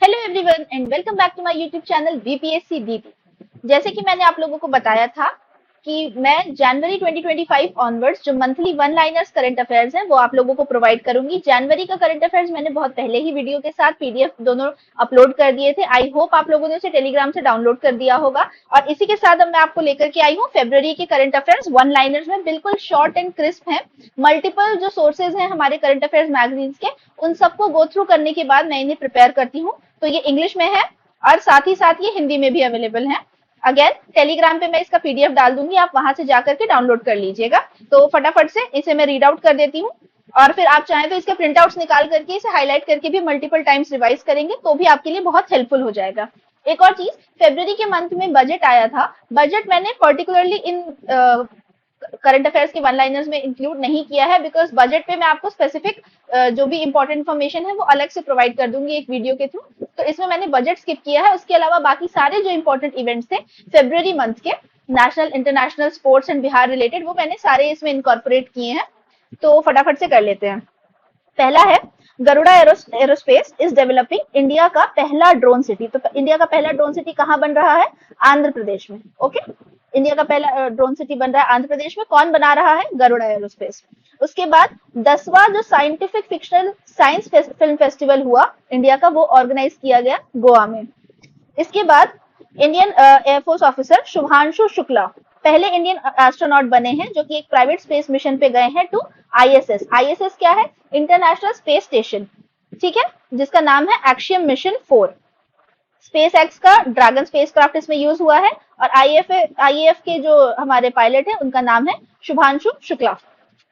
Hello everyone and welcome back to my YouTube channel BPSC DP. जैसे कि मैंने आप लोगों को बताया था कि मैं जनवरी 2025 ऑनवर्ड्स जो monthly one liners current affairs हैं वो आप लोगों को प्रोवाइड करूंगी। जनवरी का करंट अफेयर्स मैंने बहुत पहले ही वीडियो के साथ पीडीएफ दोनों अपलोड कर दिए थे। आई होप आप लोगों ने उसे टेलीग्राम से डाउनलोड कर दिया होगा। और इसी के साथ अब मैं आपको लेकर के आई हूँ फेब्रुवरी के करंट अफेयर्स वन लाइनर्स में, बिल्कुल शॉर्ट एंड क्रिस्प है। मल्टीपल जो सोर्सेज हैं हमारे करंट अफेयर्स मैगजीन के, उन सबको गो थ्रू करने के बाद मैं इन्हें प्रिपेयर करती हूँ। तो ये इंग्लिश में है और साथ ही साथ ये हिंदी में भी अवेलेबल है। अगेन टेलीग्राम पे मैं इसका पीडीएफ डाल दूंगी, आप वहां से जाकर के डाउनलोड कर लीजिएगा। तो फटाफट से इसे मैं रीड आउट कर देती हूँ और फिर आप चाहें तो इसके प्रिंट आउट्स निकाल करके इसे हाईलाइट करके भी मल्टीपल टाइम्स रिवाइज करेंगे तो भी आपके लिए बहुत हेल्पफुल हो जाएगा। एक और चीज, फेब्रुवरी के मंथ में बजट आया था। बजट मैंने पर्टिकुलरली इन करंट अफेयर्स के वन लाइनर्स में इंक्लूड नहीं किया है बिकॉज बजट पे मैं आपको स्पेसिफिक जो भी इंपॉर्टेंट इन्फॉर्मेशन है वो अलग से प्रोवाइड कर दूंगी एक वीडियो के थ्रू। तो इसमें मैंने बजट स्किप किया है। उसके अलावा बाकी सारे जो इंपॉर्टेंट इवेंट्स थे फेब्रुवरी मंथ के, national international sports and Bihar related, वो मैंने सारे इसमें इनकॉर्पोरेट किए हैं। तो फटाफट से कर लेते हैं। पहला है Garuda aerospace is developing India का पहला ड्रोन सिटी। तो इंडिया का पहला ड्रोन सिटी कहाँ बन रहा है? आंध्र प्रदेश में। ओके, इंडिया का पहला ड्रोन सिटी बन रहा है आंध्र प्रदेश में। कौन बना रहा है? गरुड़ा एरोस्पेस। उसके बाद 10वां जो scientific fictional science film festival हुआ इंडिया का, वो ऑर्गेनाइज किया गया गोवा में। इसके बाद Indian air force officer Shubhanshu Shukla पहले इंडियन एस्ट्रोनॉट बने हैं जो कि एक प्राइवेट स्पेस मिशन पे गए हैं टू आईएसएस। आईएसएस क्या है? इंटरनेशनल स्पेस स्टेशन, ठीक है, जिसका नाम है एक्शियम मिशन 4। स्पेस एक्स का ड्रैगन स्पेसक्राफ्ट इसमें यूज हुआ है और आईएएफ के जो हमारे पायलट है उनका नाम है शुभांशु शुक्ला।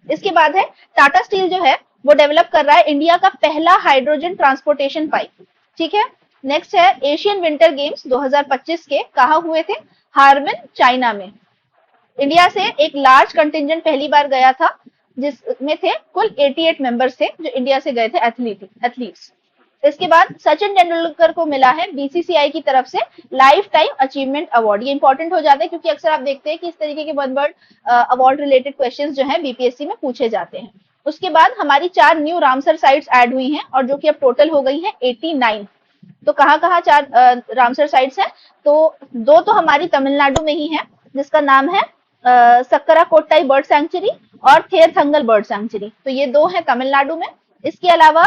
इसके बाद है टाटा स्टील जो है वो डेवलप कर रहा है इंडिया का पहला हाइड्रोजन ट्रांसपोर्टेशन पाइप, ठीक है। नेक्स्ट है एशियन विंटर गेम्स 2025 के कहाँ हुए थे? हार्बिन, चाइना में। इंडिया से एक लार्ज कंटिजेंट पहली बार गया था जिसमें थे कुल 88 मेंबर्स थे जो इंडिया से गए थे एथलीट्स। इसके बाद सचिन तेंदुलकर को मिला है बीसीसीआई की तरफ से लाइफ टाइम अचीवमेंट अवार्ड। ये इंपॉर्टेंट हो जाता है क्योंकि अक्सर आप देखते हैं कि इस तरीके के one word award related questions जो है बीपीएससी में पूछे जाते हैं। उसके बाद हमारी 4 न्यू रामसर साइट्स ऐड हुई हैं और जो कि अब टोटल हो गई है 89। तो कहाँ कहाँ 4 रामसर साइट्स हैं? तो 2 तो हमारी तमिलनाडु में ही है जिसका नाम है सक्करा कोट्टाई बर्ड सैंक्चुरी और थेरथंगल बर्ड सैंक्चुरी। तो ये 2 हैं तमिलनाडु में। इसके अलावा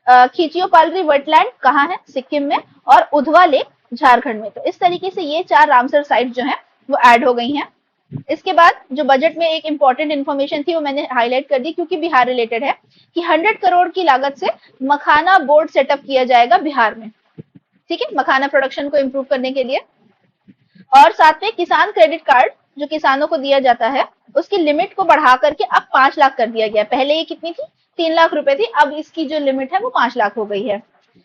खीचियोपालरी वेटलैंड कहाँ है? सिक्किम में। और उधवा लेक झारखंड में। तो इस तरीके से ये 4 रामसर साइट जो है वो ऐड हो गई हैं। इसके बाद जो बजट में एक इंपॉर्टेंट इन्फॉर्मेशन थी वो मैंने हाईलाइट कर दी क्योंकि बिहार रिलेटेड है कि 100 करोड़ की लागत से मखाना बोर्ड सेटअप किया जाएगा बिहार में, ठीक है, मखाना प्रोडक्शन को इम्प्रूव करने के लिए। और साथ में किसान क्रेडिट कार्ड जो किसानों को दिया जाता है उसकी लिमिट को बढ़ा करके अब 5 लाख कर दिया गया। पहले ये कितनी थी? 3 लाख रुपए थी, अब इसकी जो लिमिट है वो 5 लाख हो गई है।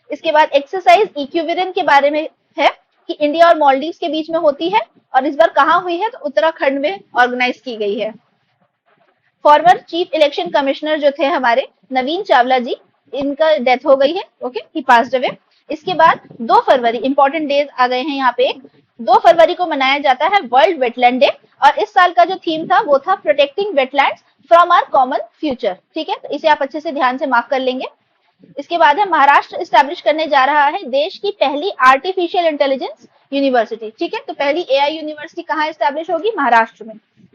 इसके बाद एक्सरसाइज इक्विवेलेंट के बारे में है कि इंडिया और मालदीव्स के बीच में होती है और इस बार कहाँ हुई है? तो उत्तराखंड में ऑर्गेनाइज की गई है। फॉर्मर चीफ इलेक्शन कमिश्नर जो थे हमारे नवीन चावला जी, इनका डेथ हो गई है। ओके, ही पास्ड अवे। इसके बाद 2 फरवरी इंपॉर्टेंट डेज आ गए हैं यहाँ पे। 2 फरवरी को मनाया जाता है वर्ल्ड वेटलैंड डे और इस साल का जो थीम था वो था protecting wetlands from our common future, ठीक है। तो इसे आप अच्छे से ध्यान से मार्क कर लेंगे। इसके बाद है महाराष्ट्र इस्टेब्लिश करने जा रहा है देश की पहली आर्टिफिशियल इंटेलिजेंस यूनिवर्सिटी, ठीक है। तो पहली एआई यूनिवर्सिटी कहाँ इस्टेब्लिश होगी? महाराष्ट्र में।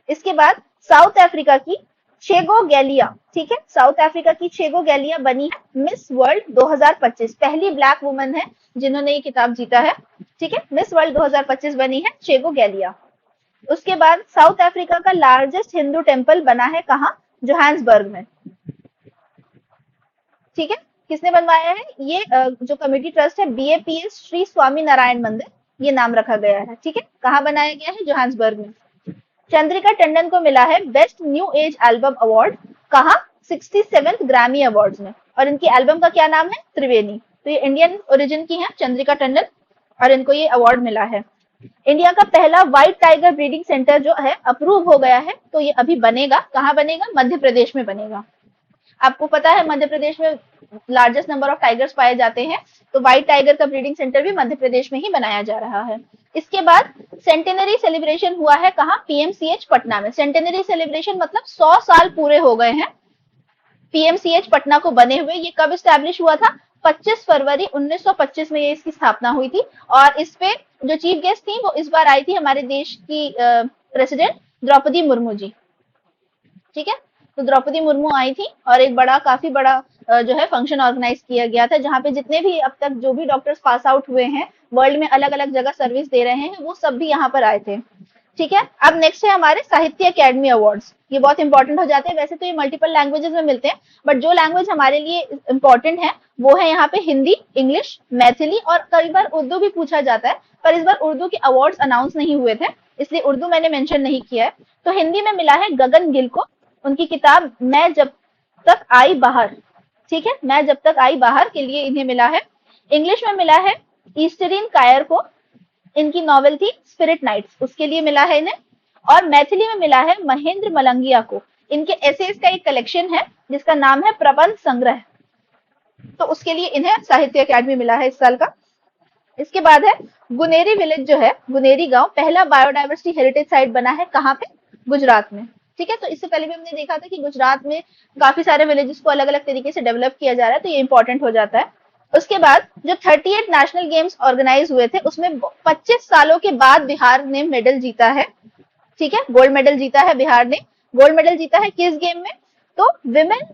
इसके बाद साउथ अफ्रीका की चेगो गैलिया, ठीक है, साउथ अफ्रीका की चेगो गैलिया बनी है मिस वर्ल्ड 2025। पहली ब्लैक वुमन है जिन्होंने ये खिताब जीता है, ठीक है। मिस वर्ल्ड 2025 बनी है चेगो गैलिया। उसके बाद साउथ अफ्रीका का लार्जेस्ट हिंदू टेम्पल बना है कहाँ? जोहान्सबर्ग में, ठीक है। किसने बनवाया है? ये जो कमेटी ट्रस्ट है बीएपीएस श्री स्वामी नारायण मंदिर, ये नाम रखा गया है, ठीक है। कहाँ बनाया गया है? जोहान्सबर्ग में। चंद्रिका टंडन को मिला है best new age album award, कहाँ? 67th ग्रैमी अवार्ड्स में। और इनकी एल्बम का क्या नाम है? त्रिवेणी। तो ये इंडियन ओरिजिन की है चंद्रिका टंडन और इनको ये अवार्ड मिला है। इंडिया का पहला व्हाइट टाइगर ब्रीडिंग सेंटर जो है अप्रूव हो गया है, तो ये अभी बनेगा। कहाँ बनेगा? मध्य प्रदेश में बनेगा। आपको पता है मध्य प्रदेश में लार्जेस्ट नंबर ऑफ टाइगर्स पाए जाते हैं, तो व्हाइट टाइगर का ब्रीडिंग सेंटर भी मध्य प्रदेश में ही बनाया जा रहा है। इसके बाद सेंटेनरी सेलिब्रेशन हुआ है कहाँ? पीएमसीएच पटना में। सेंटेनरी सेलिब्रेशन मतलब 100 साल पूरे हो गए हैं पीएमसीएच पटना को बने हुए। ये कब स्टैब्लिश हुआ था? 25 फरवरी 1925 में ये इसकी स्थापना हुई थी। और इस पे जो चीफ गेस्ट थी वो इस बार आई थी हमारे देश की प्रेसिडेंट द्रौपदी मुर्मू जी। ठीक है, तो द्रौपदी मुर्मू आई थी और एक बड़ा काफी बड़ा जो है फंक्शन ऑर्गेनाइज किया गया था, जहाँ पे जितने भी अब तक जो भी डॉक्टर्स पास आउट हुए हैं वर्ल्ड में अलग अलग जगह सर्विस दे रहे हैं वो सब भी यहाँ पर आए थे। ठीक है, अब नेक्स्ट है हमारे साहित्य अकेडमी अवार्ड्स। ये बहुत इंपॉर्टेंट हो जाते हैं, वैसे तो ये मल्टीपल लैंग्वेजेस में मिलते हैं बट जो लैंग्वेज हमारे लिए इंपॉर्टेंट है वो है यहाँ पे हिंदी, इंग्लिश, मैथिली और कई बार उर्दू भी पूछा जाता है, पर इस बार उर्दू के अवार्ड्स अनाउंस नहीं हुए थे इसलिए उर्दू मैंने मेंशन नहीं किया है। तो हिंदी में मिला है गगन गिल को, उनकी किताब मैं जब तक आई बाहर। ठीक है, मैं जब तक आई बाहर के लिए इन्हें मिला है। इंग्लिश में मिला है ईस्टरिन कायर को, इनकी नॉवेल थी स्पिरिट नाइट्स, उसके लिए मिला है इन्हें। और मैथिली में मिला है महेंद्र मलंगिया को, इनके एसेज का एक कलेक्शन है जिसका नाम है प्रबंध संग्रह, तो उसके लिए इन्हें साहित्य अकादमी मिला है इस साल का। इसके बाद है गुनेरी विलेज जो है, गुनेरी गांव पहला बायोडायवर्सिटी हेरिटेज साइट बना है कहाँ पे, गुजरात में। ठीक है, तो इससे पहले भी हमने देखा था कि गुजरात में काफी सारे विलेजेस को अलग अलग तरीके से डेवलप किया जा रहा है, तो ये इंपॉर्टेंट हो जाता है। उसके बाद जो 38 नेशनल गेम्स ऑर्गेनाइज हुए थे उसमें 25 सालों के बाद बिहार ने मेडल जीता है। ठीक है, गोल्ड मेडल जीता है बिहार ने। गोल्ड मेडल जीता है किस गेम में, तो विमेन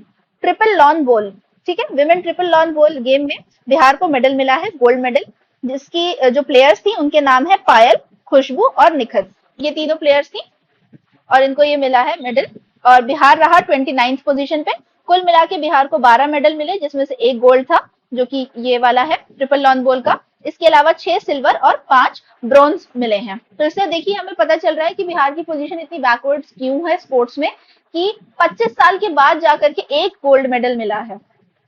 ट्रिपल लॉन बॉल। ठीक है, women triple lawn ball game में बिहार को मेडल मिला है, गोल्ड मेडल, जिसकी जो प्लेयर्स थी उनके नाम है पायल, खुशबू और निखत, ये तीनों प्लेयर्स थी और इनको ये मिला है मेडल। और बिहार रहा 29th पोजीशन पे। कुल मिला के बिहार को 12 मेडल मिले जिसमें से एक गोल्ड था जो कि ये वाला है ट्रिपल लॉन बॉल का। इसके अलावा 6 सिल्वर और 5 ब्रॉन्ज मिले हैं। तो इससे देखिए हमें पता चल रहा है कि बिहार की पोजीशन इतनी बैकवर्ड्स क्यों है स्पोर्ट्स में, कि 25 साल के बाद जाकर के एक गोल्ड मेडल मिला है।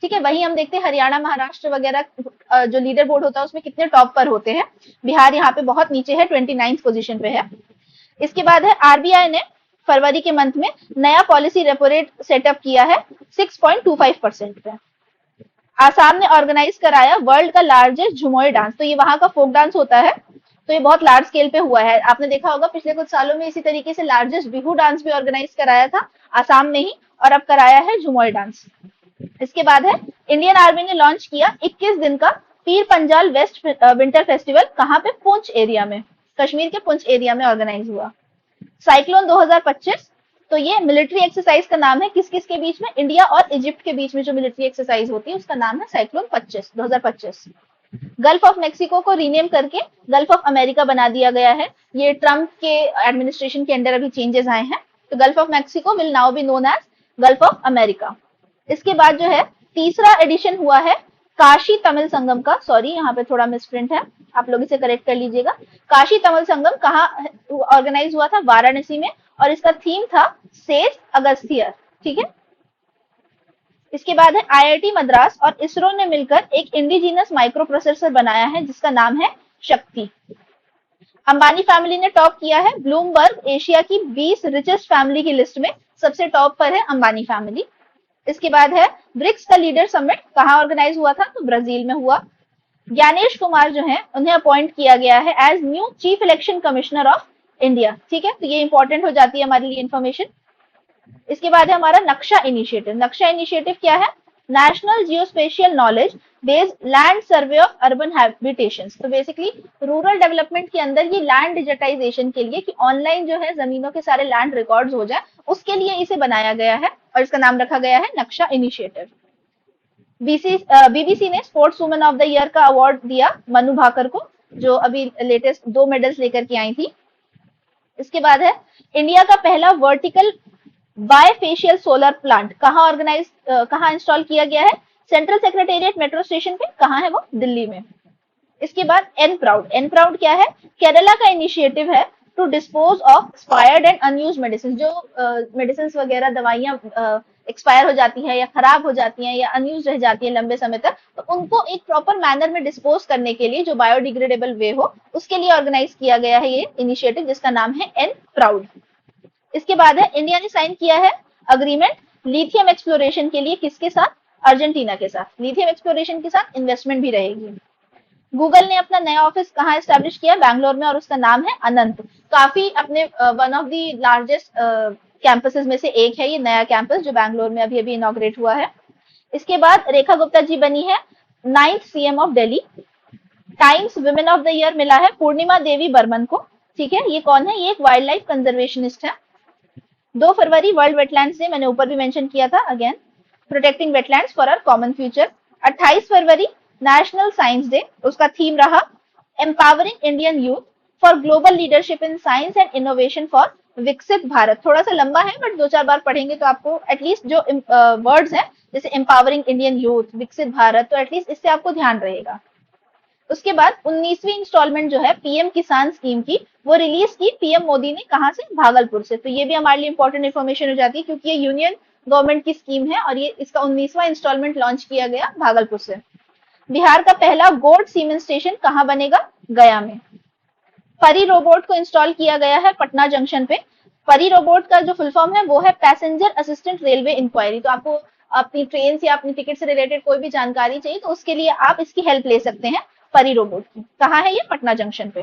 ठीक है, वही हम देखते हैं हरियाणा, महाराष्ट्र वगैरह जो लीडर बोर्ड होता है उसमें कितने टॉप पर होते हैं, बिहार यहाँ पे बहुत नीचे है, 29th पोजीशन पे है। इसके बाद है आरबीआई ने फरवरी के मंथ में नया पॉलिसी रेपो रेट सेटअप किया है 6.25% पे। आसाम ने ऑर्गेनाइज कराया वर्ल्ड का लार्जेस्ट झुमोई डांस, तो ये वहां का फोक डांस होता है, तो ये बहुत लार्ज स्केल पे हुआ है। आपने देखा होगा पिछले कुछ सालों में इसी तरीके से लार्जेस्ट बिहू डांस भी ऑर्गेनाइज कराया था आसाम में ही, और अब कराया है झुमोई डांस। इसके बाद है इंडियन आर्मी ने लॉन्च किया 21 दिन का Pir Panjal waste winter festival, कहाँ पे, पुंछ एरिया में, कश्मीर के पुंछ एरिया में ऑर्गेनाइज हुआ। साइक्लोन 2025, तो ये मिलिट्री एक्सरसाइज का नाम है, किस किस के बीच में, इंडिया और इजिप्ट के बीच में जो मिलिट्री एक्सरसाइज होती है उसका नाम है साइक्लोन 2025। गल्फ ऑफ मेक्सिको को रीनेम करके गल्फ ऑफ अमेरिका बना दिया गया है, ये ट्रम्प के एडमिनिस्ट्रेशन के अंडर अभी चेंजेस आए हैं, तो Gulf of Mexico will now be known as Gulf of America. इसके बाद जो है तीसरा एडिशन हुआ है काशी तमिल संगम का, सॉरी यहाँ पे थोड़ा मिसप्रिंट है, आप लोग इसे करेक्ट कर लीजिएगा। काशी तमिल संगम कहाँ ऑर्गेनाइज हुआ था, वाराणसी में, और इसका थीम था सेज अगस्तियर। ठीक है, इसके बाद है आईआईटी मद्रास और इसरो ने मिलकर एक इंडिजिनस माइक्रो प्रोसेसर बनाया है जिसका नाम है शक्ति। अंबानी फैमिली ने टॉप किया है ब्लूमबर्ग एशिया की 20 रिचेस्ट फैमिली की लिस्ट में, सबसे टॉप पर है अंबानी फैमिली। इसके बाद है ब्रिक्स का लीडर समिट, कहाँ ऑर्गेनाइज हुआ था, तो ब्राजील में हुआ। ज्ञानेश कुमार जो है उन्हें अपॉइंट किया गया है as new chief election commissioner of India. ठीक है, तो ये इंपॉर्टेंट हो जाती है हमारे लिए इन्फॉर्मेशन। इसके बाद है हमारा नक्शा इनिशिएटिव। नक्शा इनिशिएटिव क्या है, national geospatial knowledge based land survey of urban habitations, तो बेसिकली रूरल डेवलपमेंट के अंदर ये लैंड डिजिटाइजेशन के लिए कि ऑनलाइन जो है जमीनों के सारे लैंड रिकॉर्ड्स हो जाए, उसके लिए इसे बनाया गया है और इसका नाम रखा गया है नक्शा इनिशिएटिव। बीबीसी ने sports women of the year का अवार्ड दिया मनु भाकर को, जो अभी लेटेस्ट 2 मेडल्स लेकर के आई थी। इसके बाद है इंडिया का पहला वर्टिकल बायफेशियल सोलर प्लांट कहाँ इंस्टॉल किया गया है, सेंट्रल सेक्रेटेरिएट मेट्रो स्टेशन पे, कहाँ है वो, दिल्ली में। इसके बाद एन प्राउड क्या है, केरला का इनिशिएटिव है to dispose of expired and unused medicine, जो मेडिसिन वगैरह दवाइयां एक्सपायर हो जाती है या खराब हो जाती हैं या अनयूज रह जाती है लंबे समय तक, तो उनको एक प्रॉपर मैनर में डिस्पोज करने के लिए जो बायोडिग्रेडेबल वे हो, उसके लिए ऑर्गेनाइज किया गया है ये इनिशिएटिव जिसका नाम है एन प्राउड। इसके बाद है इंडिया ने साइन किया है अग्रीमेंट लिथियम एक्सप्लोरेशन के लिए, किसके साथ, अर्जेंटीना के साथ। लिथियम एक्सप्लोरेशन के साथ इन्वेस्टमेंट भी रहेगी। गूगल ने अपना नया ऑफिस कहाँ एस्टेब्लिश किया, बैंगलोर में, और उसका नाम है अनंत। काफी अपने one of the largest campuses में से एक है ये नया कैंपस जो बैंगलोर में अभी अभी इनॉग्रेट हुआ है। इसके बाद रेखा गुप्ता जी बनी है 9th CM of Delhi. Times women of the year मिला है पूर्णिमा देवी बर्मन को। ठीक है, ये कौन है? ये एक वाइल्ड लाइफ कंजर्वेशनिस्ट है। 2 फरवरी वर्ल्ड वेटलैंड्स डे, मैंने ऊपर भी मेंशन किया था, again protecting wetlands for our common future. 28 फरवरी नेशनल साइंस डे, उसका थीम रहा empowering Indian youth for global leadership in science and innovation for विकसित भारत। थोड़ा सा लंबा है बट 2-4 बार पढ़ेंगे तो आपको एटलीस्ट जो वर्ड्स हैं जैसे एम्पावरिंग इंडियन यूथ, विकसित भारत, तो एटलीस्ट इससे आपको ध्यान रहेगा। उसके बाद 19वीं इंस्टॉलमेंट जो है पीएम किसान स्कीम की, वो रिलीज की पीएम मोदी ने, कहां से? भागलपुर से। तो ये भी हमारे लिए इंपॉर्टेंट इन्फॉर्मेशन हो जाती है क्योंकि ये यूनियन गवर्नमेंट की स्कीम है और ये इसका 19वां इंस्टॉलमेंट लॉन्च किया गया भागलपुर से। बिहार का पहला गोड सीमेंट स्टेशन कहां बनेगा? गया में। परी रोबोट को इंस्टॉल किया गया है पटना जंक्शन पे। परी रोबोट का जो फुल फॉर्म है वो है पैसेंजर असिस्टेंट रेलवे इंक्वायरी। तो आपको अपनी ट्रेन या अपनी टिकट से रिलेटेड कोई भी जानकारी चाहिए तो उसके लिए आप इसकी हेल्प ले सकते हैं परी रोबोट की। कहाँ है ये? पटना जंक्शन पे।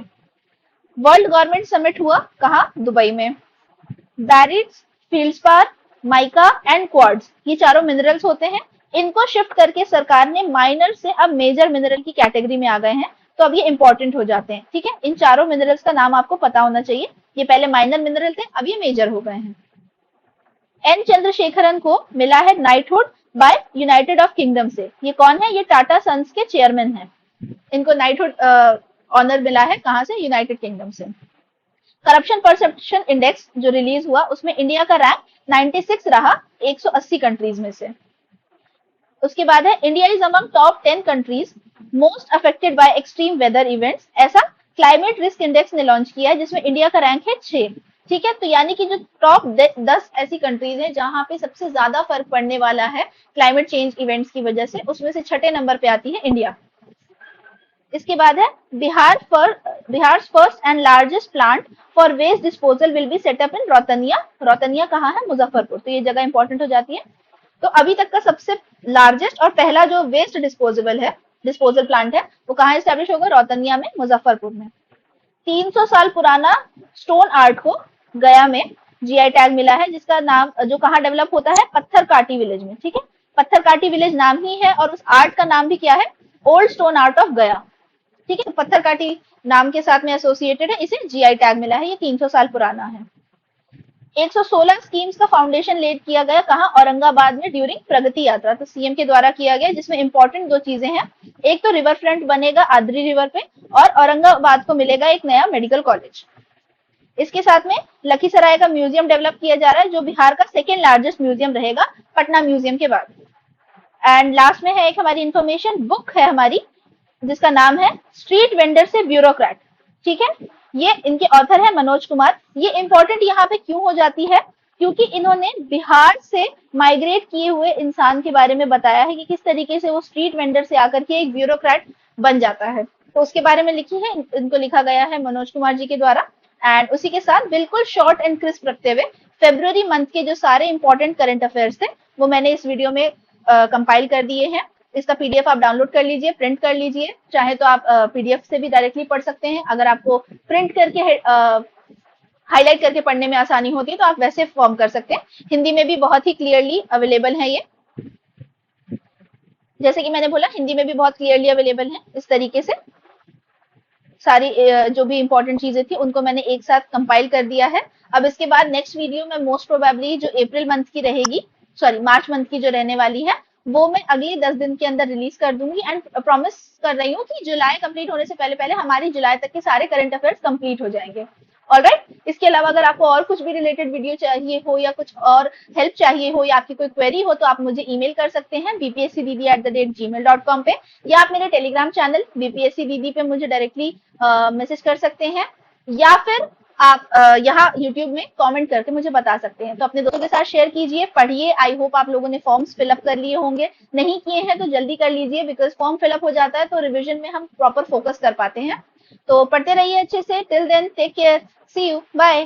वर्ल्ड गवर्नमेंट समिट हुआ कहाँ? दुबई में। बैरिट्स, फील्डस्पार, माइका एंड क्वार्ट्ज, ये चारों मिनरल्स होते हैं। इनको शिफ्ट करके सरकार ने माइनर से अब मेजर मिनरल की कैटेगरी में आ गए हैं, तो अब ये इंपॉर्टेंट हो जाते हैं। ठीक है, इन चारों मिनरल्स का नाम आपको पता होना चाहिए। ये पहले माइनर मिनरल थे, अब ये मेजर हो गए हैं। एन चंद्रशेखरन को मिला है knighthood by united of kingdom से। ये कौन है? ये टाटा सन्स के चेयरमैन हैं। इनको नाइटहुड ऑनर मिला है, कहां से? यूनाइटेड किंगडम से। करप्शन परसेप्शन इंडेक्स जो रिलीज हुआ उसमें इंडिया का रैंक 96 रहा 180 कंट्रीज में से। उसके बाद है India is among top 10 countries most affected by extreme weather events. ऐसा क्लाइमेट रिस्क इंडेक्स ने लॉन्च किया है जिसमें इंडिया का रैंक है 6। ठीक है, तो यानी कि जो टॉप 10 ऐसी कंट्रीज हैं जहां पे सबसे ज्यादा फर्क पड़ने वाला है क्लाइमेट चेंज इवेंट्स की वजह से, उसमें से 6ठे नंबर पे आती है इंडिया। इसके बाद है Bihar first and largest plant for waste disposal will be set up in Rautaniya. Rautaniya कहाँ है? मुजफ्फरपुर। तो ये जगह इंपॉर्टेंट हो जाती है। तो अभी तक का सबसे लार्जेस्ट और पहला जो वेस्ट डिस्पोजल प्लांट है वो कहाँ एस्टेब्लिश होगा? रौतनिया में, मुजफ्फरपुर में। 300 साल पुराना स्टोन आर्ट को गया में जीआई टैग मिला है, जिसका नाम जो कहाँ डेवलप होता है? पत्थर काटी विलेज में। ठीक है, पत्थर काटी विलेज नाम ही है और उस आर्ट का नाम भी क्या है? ओल्ड स्टोन आर्ट ऑफ गया। ठीक है, तो पत्थर काटी नाम के साथ में एसोसिएटेड है, इसे जीआई टैग मिला है। ये 300 साल पुराना है। 116 स्कीम्स का फाउंडेशन लेड किया गया कहाँ? औरंगाबाद में ड्यूरिंग प्रगति यात्रा। तो सीएम के द्वारा किया गया, जिसमें इंपॉर्टेंट 2 चीजें हैं। एक तो रिवर फ्रंट बनेगा आद्री रिवर पे और औरंगाबाद को मिलेगा एक नया मेडिकल कॉलेज। इसके साथ में लखीसराय का म्यूजियम डेवलप किया जा रहा है जो बिहार का सेकेंड लार्जेस्ट म्यूजियम रहेगा पटना म्यूजियम के बाद। एंड लास्ट में है एक हमारी इंफॉर्मेशन बुक है हमारी, जिसका नाम है स्ट्रीट वेंडर से ब्यूरोक्रेट। ठीक है, ये इनके ऑथर है मनोज कुमार। ये इंपॉर्टेंट यहाँ पे क्यों हो जाती है? क्योंकि इन्होंने बिहार से माइग्रेट किए हुए इंसान के बारे में बताया है कि किस तरीके से वो स्ट्रीट वेंडर से आकर के एक ब्यूरोक्रेट बन जाता है। तो उसके बारे में लिखी है, इनको लिखा गया है मनोज कुमार जी के द्वारा। एंड उसी के साथ बिल्कुल शॉर्ट एंड क्रिस्प रखते हुए फेब्रुवरी मंथ के जो सारे इंपॉर्टेंट करंट अफेयर्स थे वो मैंने इस वीडियो में कंपाइल कर दिए हैं। इसका पीडीएफ आप डाउनलोड कर लीजिए, प्रिंट कर लीजिए। चाहे तो आप पीडीएफ से भी डायरेक्टली पढ़ सकते हैं। अगर आपको प्रिंट करके हाईलाइट करके पढ़ने में आसानी होती है तो आप वैसे फॉर्म कर सकते हैं। हिंदी में भी बहुत ही क्लियरली अवेलेबल है ये, जैसे कि मैंने बोला हिंदी में भी बहुत क्लियरली अवेलेबल है। इस तरीके से सारी जो भी इंपॉर्टेंट चीजें थी उनको मैंने एक साथ कंपाइल कर दिया है। अब इसके बाद नेक्स्ट वीडियो में मोस्ट प्रोबेबली जो अप्रैल मंथ की रहेगी, सॉरी मार्च मंथ की जो रहने वाली है, वो मैं अगली 10 दिन के अंदर रिलीज कर दूंगी। एंड प्रॉमिस कर रही हूँ कि जुलाई कंप्लीट होने से पहले पहले हमारी जुलाई तक के सारे करंट अफेयर्स कंप्लीट हो जाएंगे। ऑलराइट, इसके अलावा अगर आपको और कुछ भी रिलेटेड वीडियो चाहिए हो या कुछ और हेल्प चाहिए हो या आपकी कोई क्वेरी हो तो आप मुझे ईमेल कर सकते हैं bpscdd@gmail.com पे, या आप मेरे टेलीग्राम चैनल बीपीएससी दीदी पे मुझे डायरेक्टली मैसेज कर सकते हैं, या फिर आप यहाँ यूट्यूब में कमेंट करके मुझे बता सकते हैं। तो अपने दोस्तों के साथ शेयर कीजिए, पढ़िए। आई होप आप लोगों ने फॉर्म्स फिलअप कर लिए होंगे, नहीं किए हैं तो जल्दी कर लीजिए, बिकॉज फॉर्म फिलअप हो जाता है तो रिविजन में हम प्रॉपर फोकस कर पाते हैं। तो पढ़ते रहिए अच्छे से। Till then take care, see you, bye.